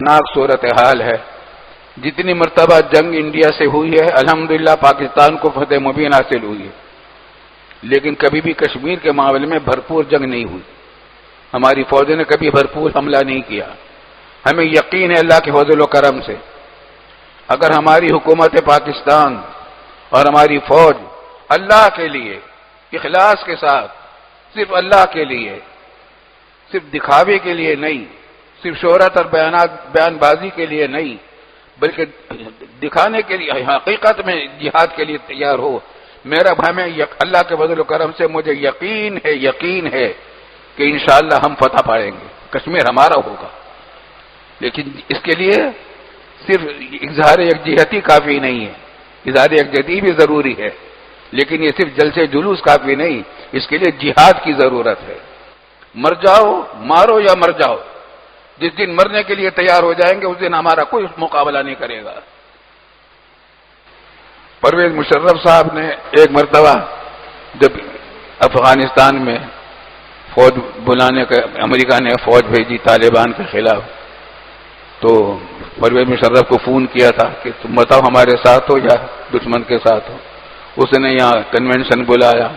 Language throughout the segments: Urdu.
ناک صورتحال ہے. جتنی مرتبہ جنگ انڈیا سے ہوئی ہے الحمدللہ پاکستان کو فتح مبین حاصل ہوئی ہے، لیکن کبھی بھی کشمیر کے معاملے میں بھرپور جنگ نہیں ہوئی. ہماری فوج نے کبھی بھرپور حملہ نہیں کیا. ہمیں یقین ہے اللہ کے فضل و کرم سے اگر ہماری حکومت پاکستان اور ہماری فوج اللہ کے لیے اخلاص کے ساتھ، صرف اللہ کے لیے، صرف دکھاوے کے لیے نہیں، صرف شہرت اور بیان بازی کے لیے نہیں، بلکہ دکھانے کے لیے حقیقت میں جہاد کے لیے تیار ہو، میرا ہمیں اللہ کے فضل و کرم سے مجھے یقین ہے کہ انشاءاللہ ہم فتح پائیں گے، کشمیر ہمارا ہوگا. لیکن اس کے لیے صرف اظہار یکجہتی کافی نہیں ہے، اظہار یکجہتی بھی ضروری ہے، لیکن یہ صرف جلسے جلوس کافی نہیں، اس کے لیے جہاد کی ضرورت ہے. مر جاؤ، مارو یا مر جاؤ، جس دن مرنے کے لیے تیار ہو جائیں گے اس دن ہمارا کوئی مقابلہ نہیں کرے گا. پرویز مشرف صاحب نے ایک مرتبہ جب افغانستان میں فوج بلانے کا امریکہ نے فوج بھیجی طالبان کے خلاف، تو پرویز مشرف کو فون کیا تھا کہ تم بتاؤ ہمارے ساتھ ہو یا دشمن کے ساتھ ہو. اس نے یہاں کنونشن بلایا،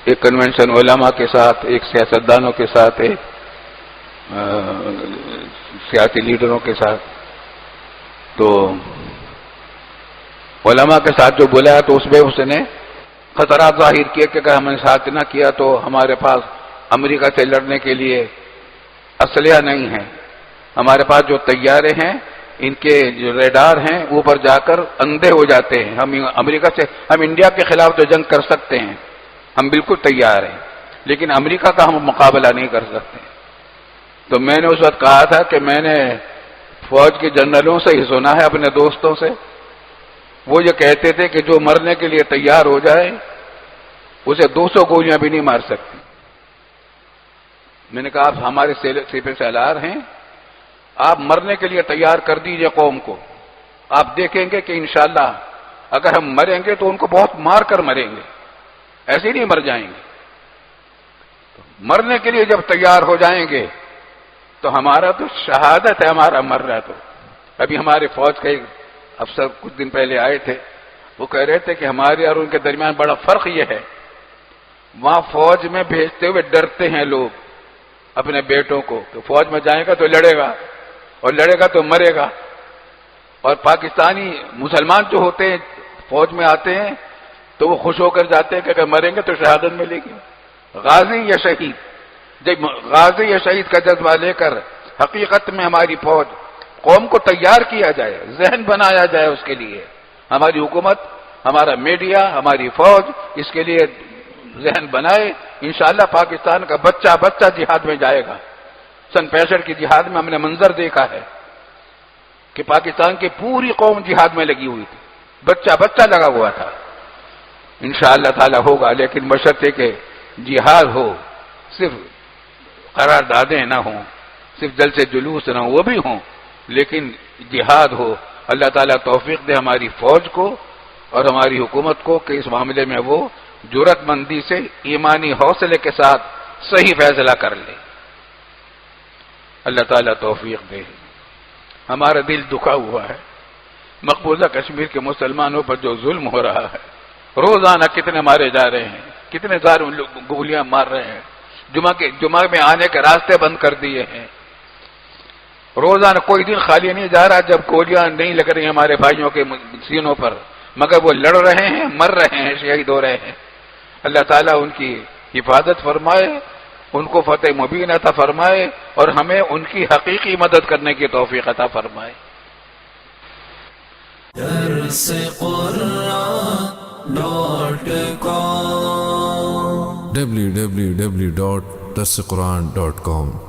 ایک کنونشن علماء کے ساتھ، ایک سیاستدانوں کے ساتھ، ایک سیاسی لیڈروں کے ساتھ. تو علماء کے ساتھ جو بلایا تو اس میں اس نے خطرات ظاہر کیے کہ اگر ہم نے ساتھ نہ کیا تو ہمارے پاس امریکہ سے لڑنے کے لیے اسلحہ نہیں ہے، ہمارے پاس جو طیارے ہیں ان کے جو ریڈار ہیں اوپر جا کر اندھے ہو جاتے ہیں، ہم امریکہ سے ہم انڈیا کے خلاف تو جنگ کر سکتے ہیں، ہم بالکل تیار ہیں، لیکن امریکہ کا ہم مقابلہ نہیں کر سکتے. تو میں نے اس وقت کہا تھا کہ میں نے فوج کے جنرلوں سے ہی سنا ہے، اپنے دوستوں سے، وہ یہ کہتے تھے کہ جو مرنے کے لیے تیار ہو جائے اسے 200 گولیاں بھی نہیں مار سکتی. میں نے کہا آپ ہمارے سپہ سالار ہیں، آپ مرنے کے لیے تیار کر دیجئے قوم کو، آپ دیکھیں گے کہ انشاءاللہ اگر ہم مریں گے تو ان کو بہت مار کر مریں گے، ایسے ہی نہیں مر جائیں گے. مرنے کے لیے جب تیار ہو جائیں گے تو ہمارا تو شہادت ہے ہمارا مرنا. تو ابھی ہمارے فوج کے ایک افسر کچھ دن پہلے آئے تھے، وہ کہہ رہے تھے کہ ہمارے اور ان کے درمیان بڑا فرق یہ ہے، وہاں فوج میں بھیجتے ہوئے ڈرتے ہیں لوگ اپنے بیٹوں کو کہ فوج میں جائے گا تو لڑے گا اور لڑے گا تو مرے گا، اور پاکستانی مسلمان جو ہوتے ہیں فوج میں آتے ہیں تو وہ خوش ہو کر جاتے ہیں کہ اگر مریں گے تو شہادت ملے گی. غازی یا شہید، جب غازی یا شہید کا جذبہ لے کر حقیقت میں ہماری فوج قوم کو تیار کیا جائے، ذہن بنایا جائے، اس کے لیے ہماری حکومت، ہمارا میڈیا، ہماری فوج اس کے لیے ذہن بنائے، انشاءاللہ پاکستان کا بچہ بچہ جہاد میں جائے گا. سن 65 کی جہاد میں ہم نے منظر دیکھا ہے کہ پاکستان کی پوری قوم جہاد میں لگی ہوئی تھی، بچہ بچہ لگا ہوا تھا. انشاءاللہ تعالی ہوگا، لیکن بشرطے کہ جہاد ہو، صرف قراردادیں نہ ہوں، صرف جلسے جلوس نہ ہوں، وہ بھی ہوں، لیکن جہاد ہو. اللہ تعالیٰ توفیق دے ہماری فوج کو اور ہماری حکومت کو کہ اس معاملے میں وہ جرأت مندی سے ایمانی حوصلے کے ساتھ صحیح فیصلہ کر لے. اللہ تعالیٰ توفیق دے. ہمارا دل دکھا ہوا ہے مقبوضہ کشمیر کے مسلمانوں پر جو ظلم ہو رہا ہے. روزانہ کتنے مارے جا رہے ہیں، کتنے ظالم لوگ گولیاں مار رہے ہیں، جمعہ میں آنے کے راستے بند کر دیے ہیں. روزانہ کوئی دن خالی نہیں جا رہا جب گولیاں نہیں لگ رہی ہمارے بھائیوں کے سینوں پر، مگر وہ لڑ رہے ہیں، مر رہے ہیں، شہید ہو رہے ہیں. اللہ تعالیٰ ان کی حفاظت فرمائے، ان کو فتح مبین عطا فرمائے اور ہمیں ان کی حقیقی مدد کرنے کی توفیق عطا فرمائے. www.darsequran.com